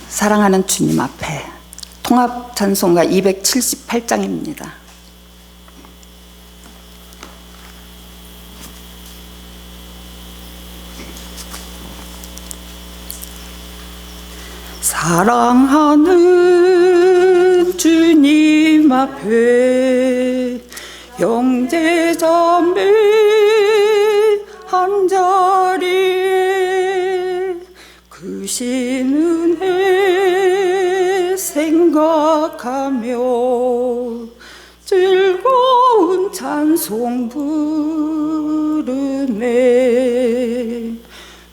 사랑하는 주님 앞에 통합 찬송가 278장입니다. 사랑하는 주님 앞에 형제자매 한자리에 크신 은혜 생각하며 즐거운 찬송 부르네.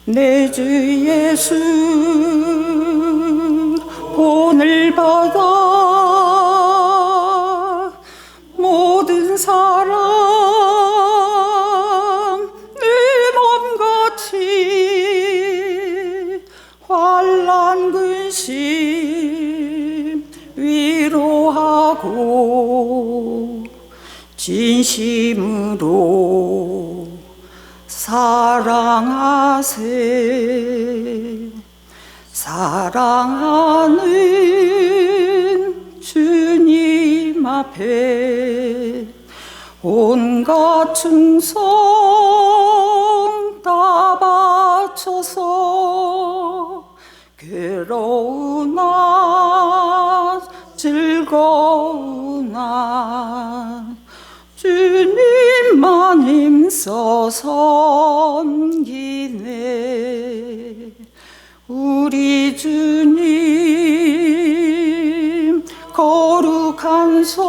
내 주 예수 본을 받아 모든 사람 내 몸같이 환난 근심 위로하고 진심으로 사랑하세. 사랑하는 주님 앞에 온갖 충성 다 바쳐서 괴로우나 즐거우나 주님만 힘써 섬기네. 우리 주님 거룩한 손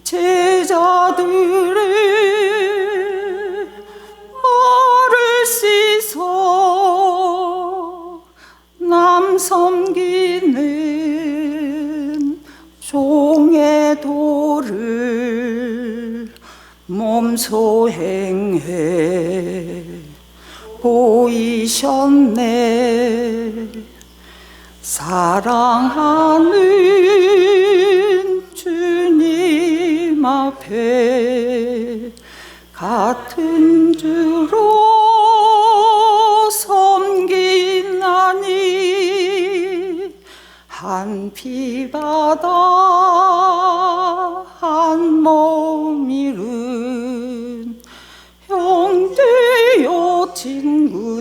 제자들의 말을 씻어 남 섬기는 종의 도를 몸소 행해 보이셨네. 사랑하는 주님 앞에 같은 주로 섬기나니 한 피바다 한 몸 이룬 형제여 친구들이여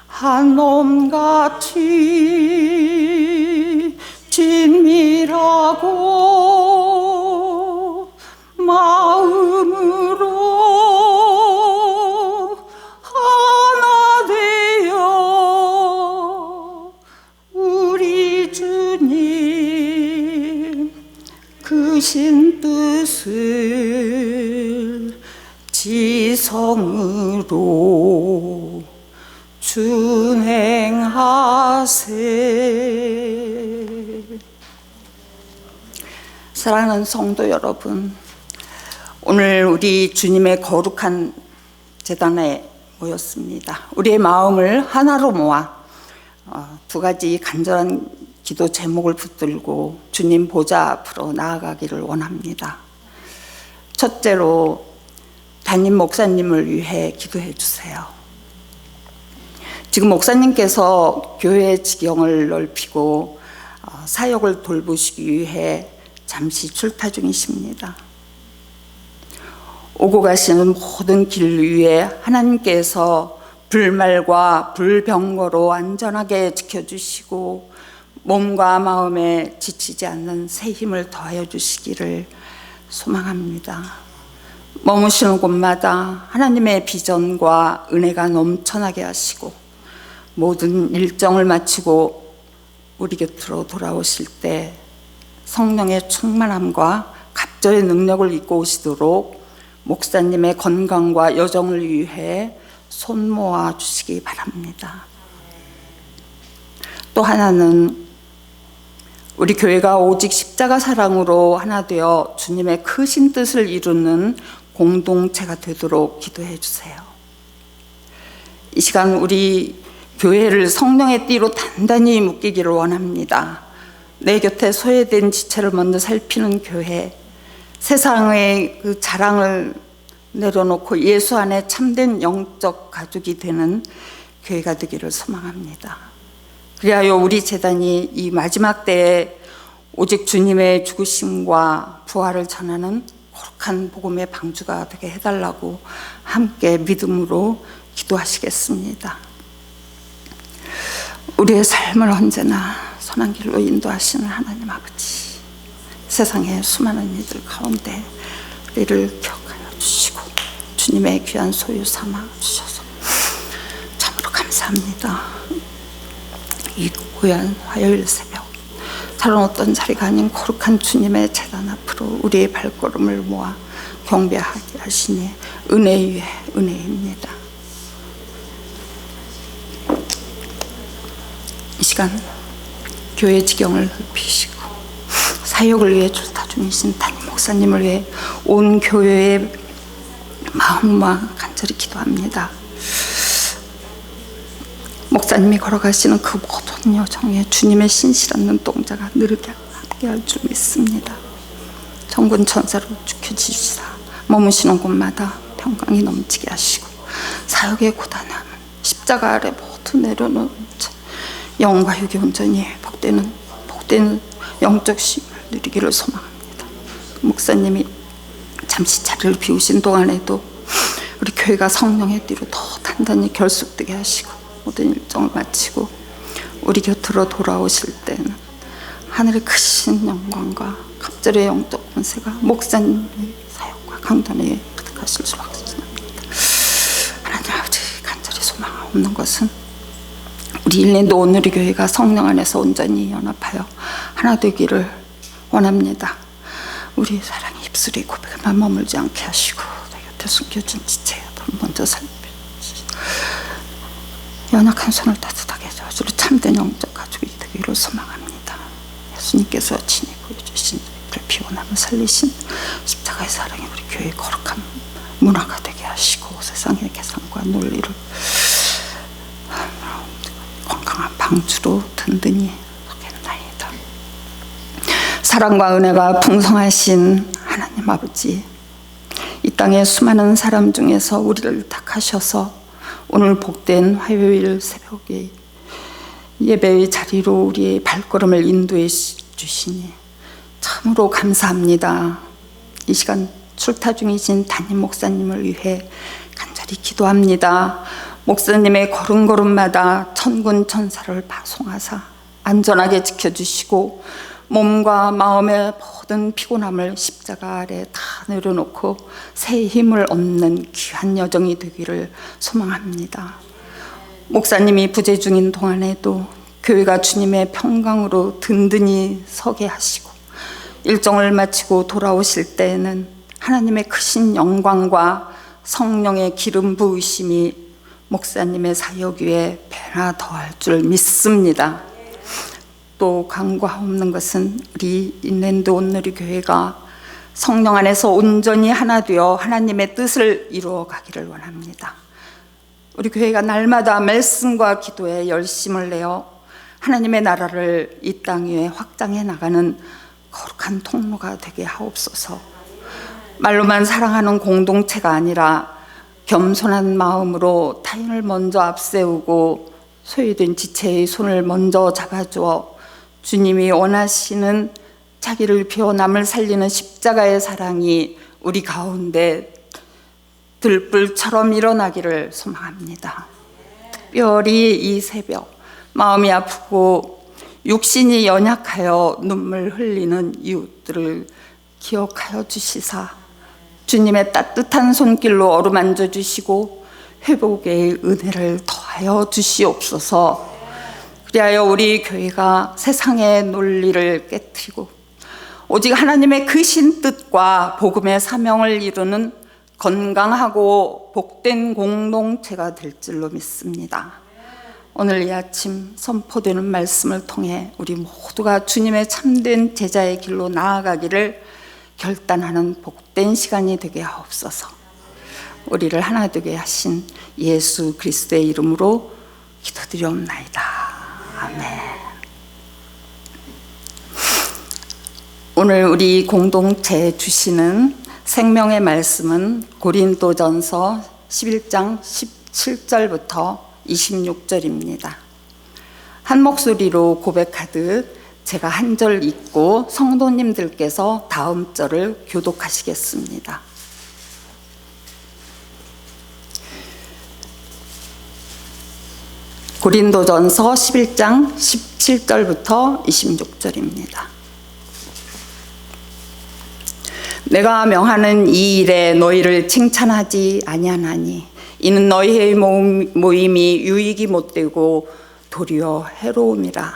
한 몸같이 친밀하고 마음으로 하나 되어 우리 주님 크신 뜻을 지성으로 준행하세. 사랑하는 성도 여러분, 오늘 우리 주님의 거룩한 제단에 모였습니다. 우리의 마음을 하나로 모아 두 가지 간절한 기도 제목을 붙들고 주님 보좌 앞으로 나아가기를 원합니다. 첫째로 담임 목사님을 위해 기도해 주세요. 지금 목사님께서 교회의 지경을 넓히고 사역을 돌보시기 위해 잠시 출타 중이십니다. 오고 가시는 모든 길 위에 하나님께서 불말과 불병거로 안전하게 지켜주시고 몸과 마음에 지치지 않는 새 힘을 더하여 주시기를 소망합니다. 머무시는 곳마다 하나님의 비전과 은혜가 넘쳐나게 하시고 모든 일정을 마치고 우리 곁으로 돌아오실 때 성령의 충만함과 갑절의 능력을 입고 오시도록 목사님의 건강과 여정을 위해 손 모아 주시기 바랍니다. 또 하나는 우리 교회가 오직 십자가 사랑으로 하나 되어 주님의 크신 뜻을 이루는 공동체가 되도록 기도해 주세요. 이 시간 우리 교회를 성령의 띠로 단단히 묶이기를 원합니다. 내 곁에 소외된 지체를 먼저 살피는 교회, 세상의 그 자랑을 내려놓고 예수 안에 참된 영적 가족이 되는 교회가 되기를 소망합니다. 그리하여 우리 재단이 이 마지막 때에 오직 주님의 죽으심과 부활을 전하는 거룩한 복음의 방주가 되게 해달라고 함께 믿음으로 기도하시겠습니다. 우리의 삶을 언제나 선한 길로 인도하시는 하나님 아버지, 세상의 수많은 이들 가운데 우리를 기억하여 주시고 주님의 귀한 소유 삼아 주셔서 참으로 감사합니다. 이 고요한 화요일 새벽, 다른 어떤 자리가 아닌 거룩한 주님의 제단 앞으로 우리의 발걸음을 모아 경배하게 하시니 은혜 위에 은혜입니다. 이 시간 교회 지경을 넓히시고 사역을 위해 출타 중이신 담임 목사님을 위해 온 교회의 마음과 간절히 기도합니다. 목사님이 걸어가시는 그 모든 여정에 주님의 신실한 눈동자가 느르게 함께할 줄 믿습니다. 정군 천사로 지켜주시사 머무시는 곳마다 평강이 넘치게 하시고 사역의 고단함은 십자가 아래 모두 내려놓은 채 영과 육의 온전히 복되는 영적 쉼을 누리기를 소망합니다. 목사님이 잠시 자리를 비우신 동안에도 우리 교회가 성령의 띠로 더 단단히 결속되게 하시고 모든 일정을 마치고 우리 곁으로 돌아오실 때는 하늘의 크신 영광과 갑절의 영적 권세가 목사님의 사역과 강단에 가득하실 수 확신합니다. 하나님 아버지, 간절히 소망 없는 것은 우리 일랜드 오늘의 교회가 성령 안에서 온전히 연합하여 하나 되기를 원합니다. 우리 사랑의 입술이 고백에만 머물지 않게 하시고 내 곁에 숨겨진 지체에 더 먼저 살펴주시고 연약한 손을 따뜻하게 저주로 참된 영적 가족이 되기를 소망합니다. 예수님께서 친히 보여주신 그 피곤함을 살리신 십자가의 사랑이 우리 교회의 거룩한 문화가 되게 하시고 세상의 계산과 논리를 건강한 방주로 든든히 서겠나이다. 사랑과 은혜가 풍성하신 하나님 아버지, 이 땅의 수많은 사람 중에서 우리를 택하셔서 오늘 복된 화요일 새벽에 예배의 자리로 우리의 발걸음을 인도해 주시니 참으로 감사합니다. 이 시간 출타 중이신 담임 목사님을 위해 간절히 기도합니다. 목사님의 걸음걸음마다 천군 천사를 파송하사 안전하게 지켜주시고 몸과 마음의 모든 피곤함을 십자가 아래 다 내려놓고 새 힘을 얻는 귀한 여정이 되기를 소망합니다. 목사님이 부재 중인 동안에도 교회가 주님의 평강으로 든든히 서게 하시고 일정을 마치고 돌아오실 때에는 하나님의 크신 영광과 성령의 기름 부으심이 목사님의 사역 위에 배나 더할 줄 믿습니다. 또 간과없는 것은 우리 인랜드 온누리 교회가 성령 안에서 온전히 하나 되어 하나님의 뜻을 이루어 가기를 원합니다. 우리 교회가 날마다 말씀과 기도에 열심을 내어 하나님의 나라를 이 땅 위에 확장해 나가는 거룩한 통로가 되게 하옵소서. 말로만 사랑하는 공동체가 아니라 겸손한 마음으로 타인을 먼저 앞세우고 소외된 지체의 손을 먼저 잡아주어 주님이 원하시는 자기를 비워 남을 살리는 십자가의 사랑이 우리 가운데 들불처럼 일어나기를 소망합니다. 특별히 이 새벽 마음이 아프고 육신이 연약하여 눈물 흘리는 이웃들을 기억하여 주시사 주님의 따뜻한 손길로 어루만져 주시고 회복의 은혜를 더하여 주시옵소서. 그리하여 우리 교회가 세상의 논리를 깨트리고 오직 하나님의 크신 뜻과 복음의 사명을 이루는 건강하고 복된 공동체가 될 줄로 믿습니다. 오늘 이 아침 선포되는 말씀을 통해 우리 모두가 주님의 참된 제자의 길로 나아가기를 결단하는 복된 시간이 되게 하옵소서. 우리를 하나 되게 하신 예수 그리스도의 이름으로 기도드리옵나이다. 아멘. 오늘 우리 공동체에 주시는 생명의 말씀은 고린도전서 11장 17절부터 26절입니다. 한 목소리로 고백하듯 제가 한 절 읽고 성도님들께서 다음 절을 교독하시겠습니다. 고린도전서 11장 17절부터 26절입니다. 내가 명하는 이 일에 너희를 칭찬하지 아니하나니 이는 너희의 모임이 유익이 못되고 도리어 해로움이라.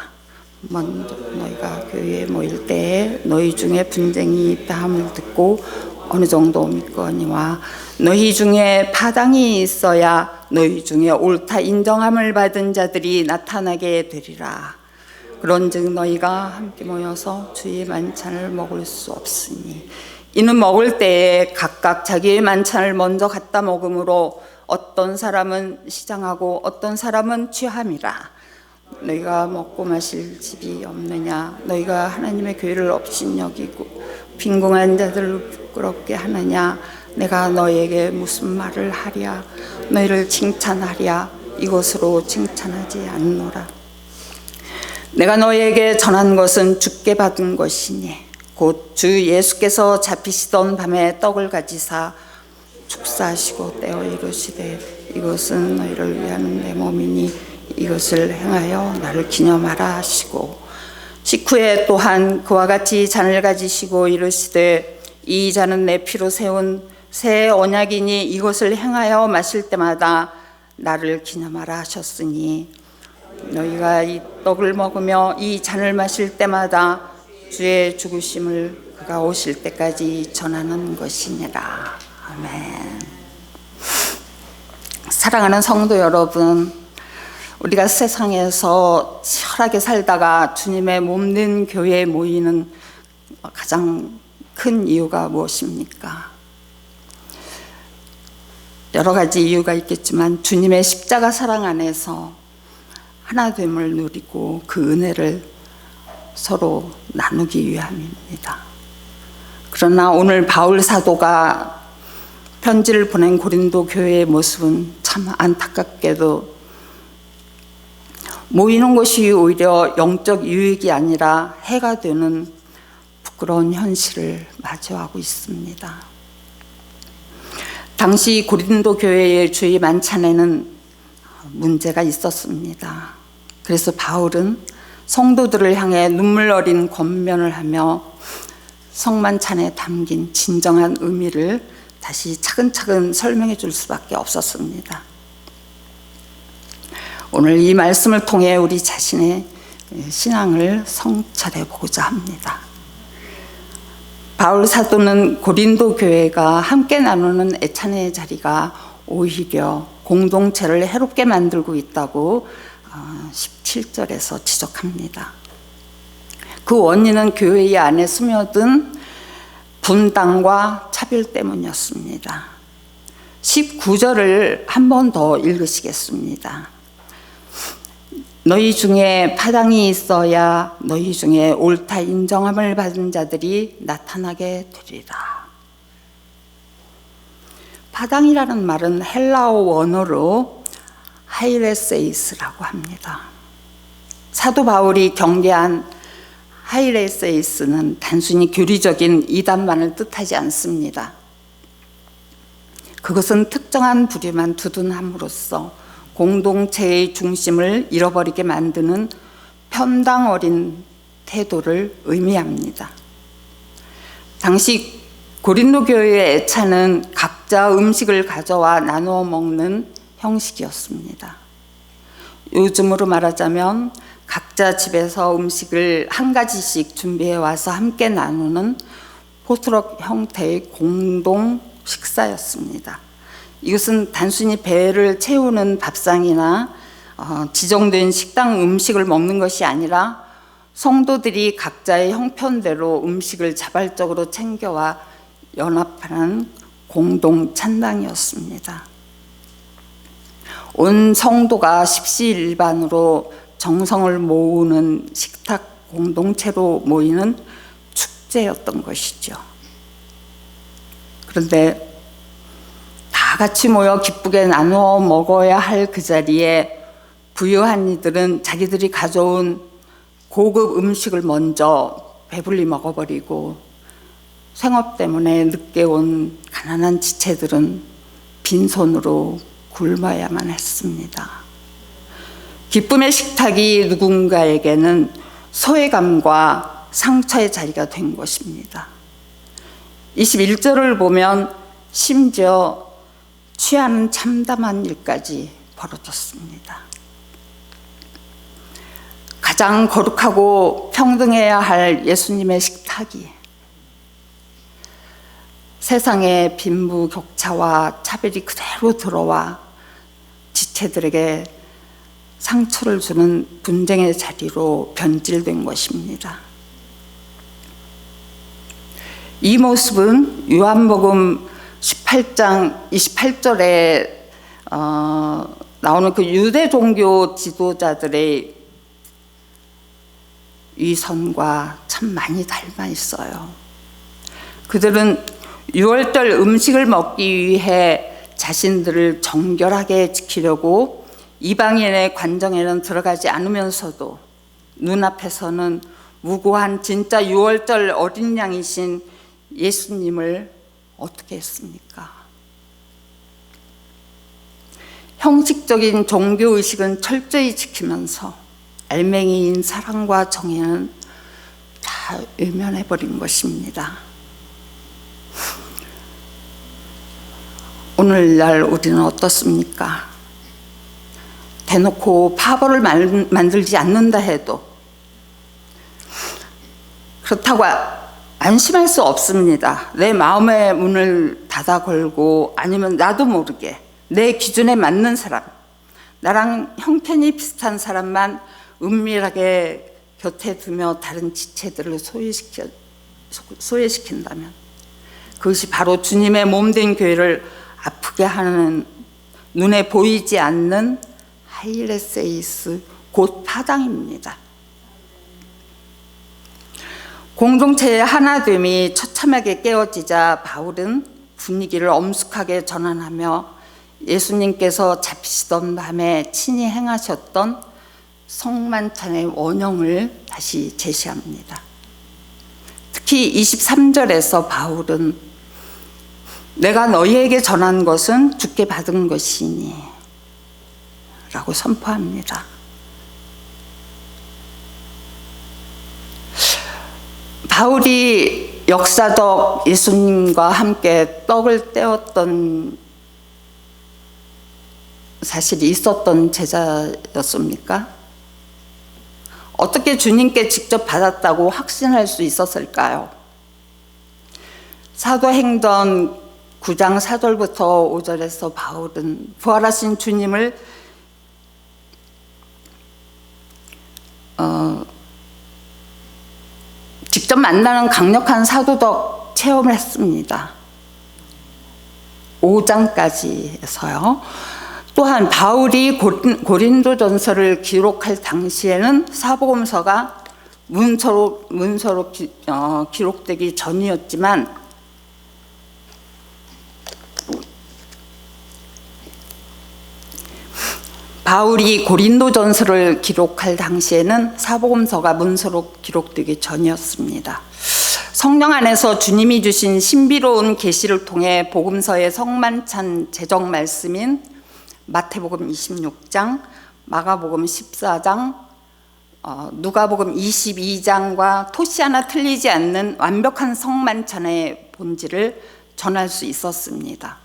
먼저 너희가 교회에 모일 때에 너희 중에 분쟁이 있다 함을 듣고 어느 정도 믿거니와 너희 중에 파당이 있어야 너희 중에 옳다 인정함을 받은 자들이 나타나게 되리라. 그런즉 너희가 함께 모여서 주의 만찬을 먹을 수 없으니 이는 먹을 때에 각각 자기의 만찬을 먼저 갖다 먹음으로 어떤 사람은 시장하고 어떤 사람은 취함이라. 너희가 먹고 마실 집이 없느냐? 너희가 하나님의 교회를 업신여기고 빈궁한 자들을 부끄럽게 하느냐? 내가 너희에게 무슨 말을 하랴? 너희를 칭찬하랴? 이것으로 칭찬하지 않노라. 내가 너희에게 전한 것은 주께 받은 것이니 곧 주 예수께서 잡히시던 밤에 떡을 가지사 축사하시고 떼어 이르시되 이것은 너희를 위한 내 몸이니 이것을 행하여 나를 기념하라 하시고 식후에 또한 그와 같이 잔을 가지시고 이르시되 이 잔은 내 피로 세운 새 언약이니 이것을 행하여 마실 때마다 나를 기념하라 하셨으니 너희가 이 떡을 먹으며 이 잔을 마실 때마다 주의 죽으심을 그가 오실 때까지 전하는 것이니라. 아멘. 사랑하는 성도 여러분, 우리가 세상에서 치열하게 살다가 주님의 몸된 교회에 모이는 가장 큰 이유가 무엇입니까? 여러 가지 이유가 있겠지만 주님의 십자가 사랑 안에서 하나됨을 누리고 그 은혜를 서로 나누기 위함입니다. 그러나 오늘 바울 사도가 편지를 보낸 고린도 교회의 모습은 참 안타깝게도 모이는 것이 오히려 영적 유익이 아니라 해가 되는 부끄러운 현실을 마주하고 있습니다. 당시 고린도 교회의 주의 만찬에는 문제가 있었습니다. 그래서 바울은 성도들을 향해 눈물 어린 권면을 하며 성만찬에 담긴 진정한 의미를 다시 차근차근 설명해 줄 수밖에 없었습니다. 오늘 이 말씀을 통해 우리 자신의 신앙을 성찰해 보고자 합니다. 바울 사도는 고린도 교회가 함께 나누는 애찬의 자리가 오히려 공동체를 해롭게 만들고 있다고 17절에서 지적합니다. 그 원인은 교회 안에 스며든 분당과 차별 때문이었습니다. 19절을 한 번 더 읽으시겠습니다. 너희 중에 파당이 있어야 너희 중에 옳다 인정함을 받은 자들이 나타나게 되리라. 파당이라는 말은 헬라어 원어로 하이레세이스라고 합니다. 사도 바울이 경계한 하이레세이스는 단순히 교리적인 이단만을 뜻하지 않습니다. 그것은 특정한 부류만 두둔함으로써 공동체의 중심을 잃어버리게 만드는 편당 어린 태도를 의미합니다. 당시 고린도 교회의 애찬은 각자 음식을 가져와 나누어 먹는 형식이었습니다. 요즘으로 말하자면 각자 집에서 음식을 한 가지씩 준비해 와서 함께 나누는 포트럭 형태의 공동 식사였습니다. 이것은 단순히 배를 채우는 밥상이나 지정된 식당 음식을 먹는 것이 아니라 성도들이 각자의 형편대로 음식을 자발적으로 챙겨와 연합하는 공동 찬당이었습니다. 온 성도가 십시일반으로 정성을 모으는 식탁 공동체로 모이는 축제였던 것이죠. 그런데 다 같이 모여 기쁘게 나누어 먹어야 할 그 자리에 부유한 이들은 자기들이 가져온 고급 음식을 먼저 배불리 먹어버리고 생업 때문에 늦게 온 가난한 지체들은 빈손으로 굶어야만 했습니다. 기쁨의 식탁이 누군가에게는 소외감과 상처의 자리가 된 것입니다. 21절을 보면 심지어 취하는 참담한 일까지 벌어졌습니다. 가장 거룩하고 평등해야 할 예수님의 식탁이 세상의 빈부격차와 차별이 그대로 들어와 지체들에게 상처를 주는 분쟁의 자리로 변질된 것입니다. 이 모습은 요한복음 18장 28절에 나오는 그 유대 종교 지도자들의 위선과 참 많이 닮아 있어요. 그들은 6월절 음식을 먹기 위해 자신들을 정결하게 지키려고 이방인의 관정에는 들어가지 않으면서도 눈앞에서는 무고한 진짜 6월절 어린 양이신 예수님을 어떻게 했습니까? 형식적인 종교의식은 철저히 지키면서 알맹이인 사랑과 정의는 다 외면해버린 것입니다. 오늘날 우리는 어떻습니까? 대놓고 파벌을 만들지 않는다 해도 그렇다고 안심할 수 없습니다. 내 마음의 문을 닫아 걸고 아니면 나도 모르게 내 기준에 맞는 사람, 나랑 형편이 비슷한 사람만 은밀하게 곁에 두며 다른 지체들을 소외시킨다면 그것이 바로 주님의 몸된 교회를 아프게 하는 눈에 보이지 않는 하이레세이스 곧 파당입니다. 공동체의 하나됨이 처참하게 깨어지자 바울은 분위기를 엄숙하게 전환하며 예수님께서 잡히시던 밤에 친히 행하셨던 성만찬의 원형을 다시 제시합니다. 특히 23절에서 바울은 내가 너희에게 전한 것은 주께 받은 것이니 라고 선포합니다. 바울이 역사적 예수님과 함께 떡을 떼었던 사실이 있었던 제자였습니까? 어떻게 주님께 직접 받았다고 확신할 수 있었을까요? 사도행전 9장 4절부터 5절에서 바울은 부활하신 주님을 직접 만나는 강력한 사도적 체험을 했습니다. 5장까지에서요. 또한 바울이 고린도전서를 기록할 당시에는 사복음서가 문서로 기록되기 전이었지만 바울이 고린도전서를 기록할 당시에는 사복음서가 문서로 기록되기 전이었습니다. 성령 안에서 주님이 주신 신비로운 계시를 통해 복음서의 성만찬 제정 말씀인 마태복음 26장, 마가복음 14장, 누가복음 22장과 토시 하나 틀리지 않는 완벽한 성만찬의 본질을 전할 수 있었습니다.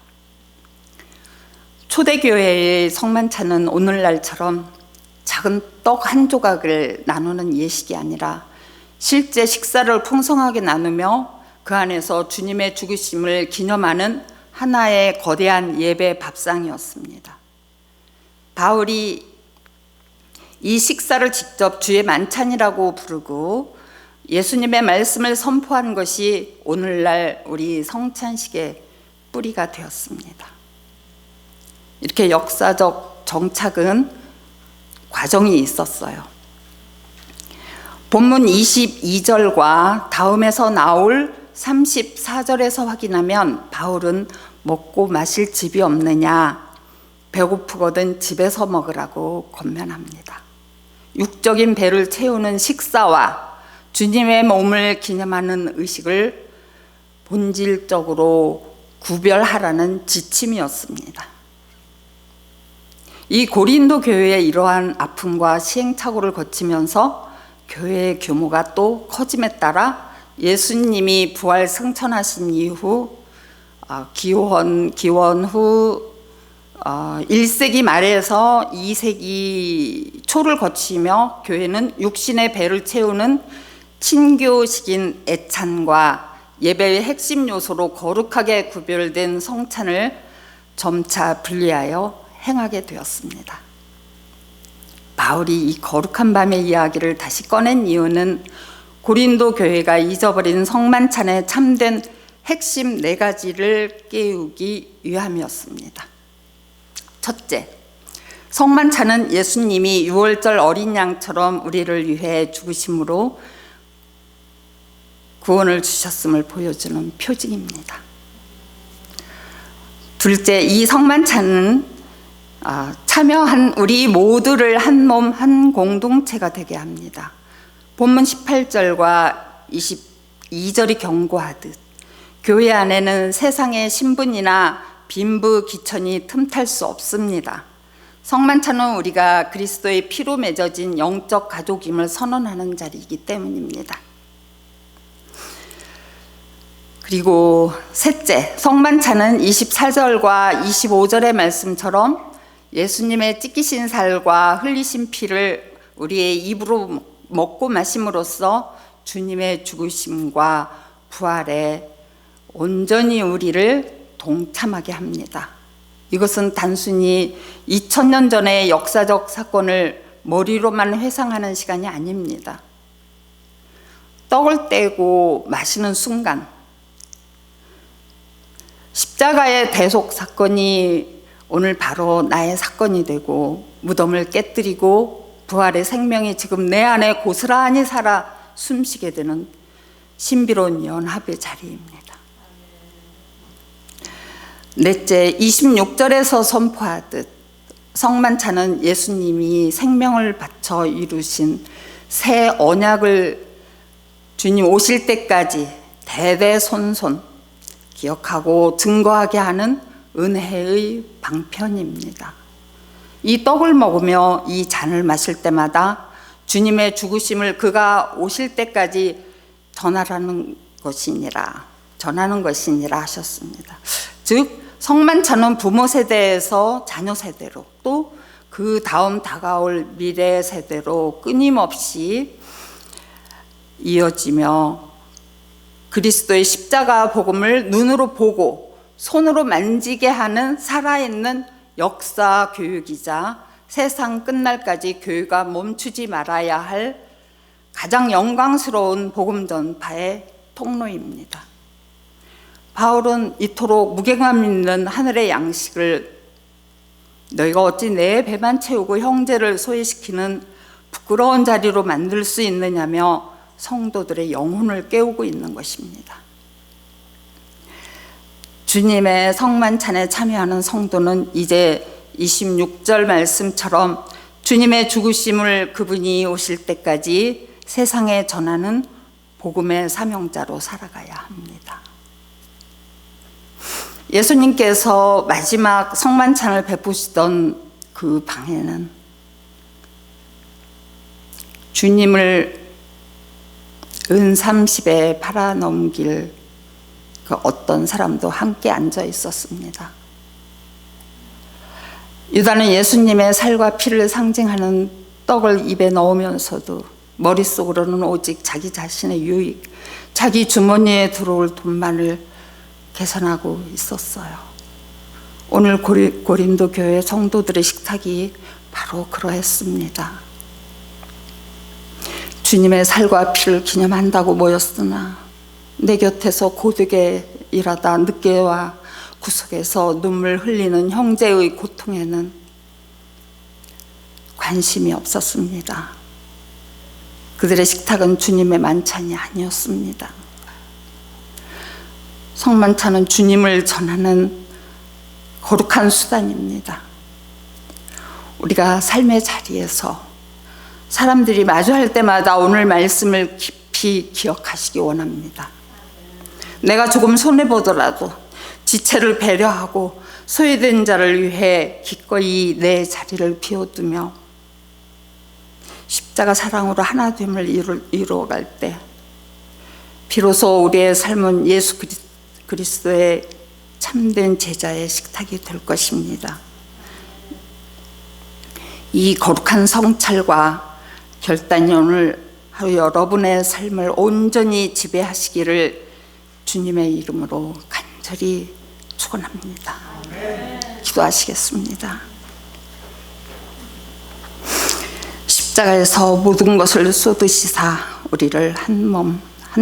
초대교회의 성만찬은 오늘날처럼 작은 떡 한 조각을 나누는 예식이 아니라 실제 식사를 풍성하게 나누며 그 안에서 주님의 죽으심을 기념하는 하나의 거대한 예배 밥상이었습니다. 바울이 이 식사를 직접 주의 만찬이라고 부르고 예수님의 말씀을 선포한 것이 오늘날 우리 성찬식의 뿌리가 되었습니다. 이렇게 역사적 정착은 과정이 있었어요. 본문 22절과 다음에서 나올 34절에서 확인하면 바울은 먹고 마실 집이 없느냐, 배고프거든 집에서 먹으라고 권면합니다. 육적인 배를 채우는 식사와 주님의 몸을 기념하는 의식을 본질적으로 구별하라는 지침이었습니다. 이 고린도 교회의 이러한 아픔과 시행착오를 거치면서 교회의 규모가 또 커짐에 따라 예수님이 부활 승천하신 이후 기원 후 1세기 말에서 2세기 초를 거치며 교회는 육신의 배를 채우는 친교식인 애찬과 예배의 핵심 요소로 거룩하게 구별된 성찬을 점차 분리하여 행하게 되었습니다. 바울이 이 거룩한 밤의 이야기를 다시 꺼낸 이유는 고린도 교회가 잊어버린 성만찬의 참된 핵심 4가지를 깨우기 위함이었습니다. 첫째, 성만찬은 예수님이 유월절 어린 양처럼 우리를 위해 죽으심으로 구원을 주셨음을 보여주는 표징입니다. 둘째, 이 성만찬은 참여한 우리 모두를 한 몸, 한 공동체가 되게 합니다. 본문 18절과 22절이 경고하듯 교회 안에는 세상의 신분이나 빈부, 기천이 틈탈 수 없습니다. 성만찬은 우리가 그리스도의 피로 맺어진 영적 가족임을 선언하는 자리이기 때문입니다. 그리고 셋째, 성만찬은 24절과 25절의 말씀처럼 예수님의 찢기신 살과 흘리신 피를 우리의 입으로 먹고 마심으로써 주님의 죽으심과 부활에 온전히 우리를 동참하게 합니다. 이것은 단순히 2000년 전의 역사적 사건을 머리로만 회상하는 시간이 아닙니다. 떡을 떼고 마시는 순간 십자가의 대속 사건이 오늘 바로 나의 사건이 되고 무덤을 깨뜨리고 부활의 생명이 지금 내 안에 고스란히 살아 숨쉬게 되는 신비로운 연합의 자리입니다. 넷째, 26절에서 선포하듯 성만찬은 예수님이 생명을 바쳐 이루신 새 언약을 주님 오실 때까지 대대손손 기억하고 증거하게 하는 은혜의 방편입니다. 이 떡을 먹으며 이 잔을 마실 때마다 주님의 죽으심을 그가 오실 때까지 전하는 것이니라 하셨습니다. 즉 성만찬은 부모 세대에서 자녀 세대로 또 그 다음 다가올 미래 세대로 끊임없이 이어지며 그리스도의 십자가 복음을 눈으로 보고 손으로 만지게 하는 살아있는 역사 교육이자 세상 끝날까지 교회가 멈추지 말아야 할 가장 영광스러운 복음 전파의 통로입니다. 바울은 이토록 무게감 있는 하늘의 양식을 너희가 어찌 내 배만 채우고 형제를 소외시키는 부끄러운 자리로 만들 수 있느냐며 성도들의 영혼을 깨우고 있는 것입니다. 주님의 성만찬에 참여하는 성도는 이제 26절 말씀처럼 주님의 죽으심을 그분이 오실 때까지 세상에 전하는 복음의 사명자로 살아가야 합니다. 예수님께서 마지막 성만찬을 베푸시던 그 방에는 주님을 은 30에 팔아넘길 그 어떤 사람도 함께 앉아 있었습니다. 유다는 예수님의 살과 피를 상징하는 떡을 입에 넣으면서도 머릿속으로는 오직 자기 자신의 유익, 자기 주머니에 들어올 돈만을 계산하고 있었어요. 오늘 고린도 교회 성도들의 식탁이 바로 그러했습니다. 주님의 살과 피를 기념한다고 모였으나 내 곁에서 고되게 일하다 늦게 와 구석에서 눈물 흘리는 형제의 고통에는 관심이 없었습니다. 그들의 식탁은 주님의 만찬이 아니었습니다. 성만찬은 주님을 전하는 거룩한 수단입니다. 우리가 삶의 자리에서 사람들이 마주할 때마다 오늘 말씀을 깊이 기억하시기 원합니다. 내가 조금 손해보더라도 지체를 배려하고 소외된 자를 위해 기꺼이 내 자리를 비워두며 십자가 사랑으로 하나됨을 이루어갈 때 비로소 우리의 삶은 예수 그리스도의 참된 제자의 식탁이 될 것입니다. 이 거룩한 성찰과 결단이 오늘 하루 여러분의 삶을 온전히 지배하시기를 주님의 이름으로 간절히 축원합니다. 기도하시겠습니다. 십자가에서 모든 것을 쏟으시사 우리를 한 몸